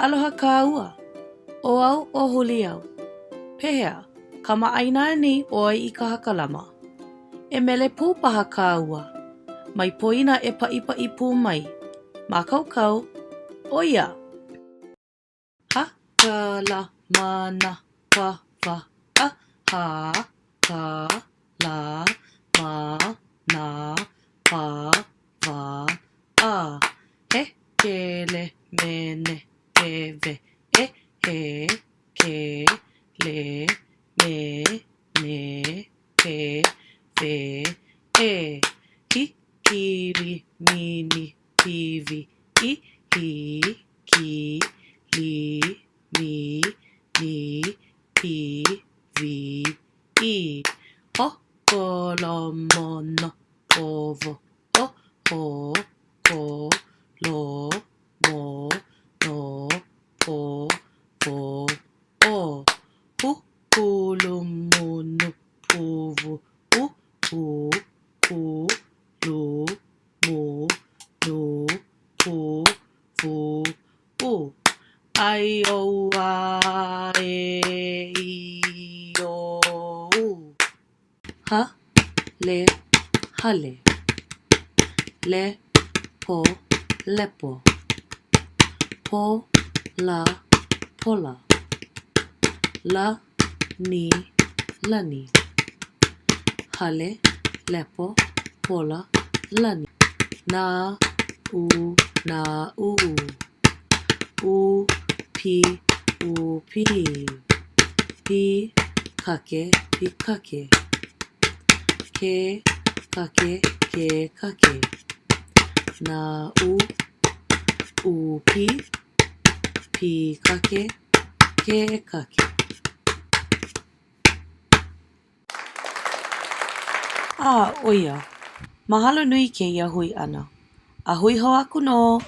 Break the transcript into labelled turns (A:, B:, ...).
A: aloha ka ua. O au o huli au. Pehea, ka ma'aina ni oi I ka hakalama. E mele pū paha ka ua. Mai poina e pa'ipa'i pū mai. Ma kaukau, o ia. Hakalama na wawa a ha ka la ma na wawa a he kele mene ewe e he ke le me ne pe ve e hikiri mini pivi I hi ki li mi ni pi vi I Hakalama ovo o ho ko lo mo no po po o hukulumunu puvu u ku lu mu nu pu fu u ai o a e I o u ha le hale le po lepo po la pola la ni lani hale lepo pola lani na u u pi pi kake ke kake na u pi kake ke kake. Oia, mahalo nui ke ia hui ana. A hui ho aku no.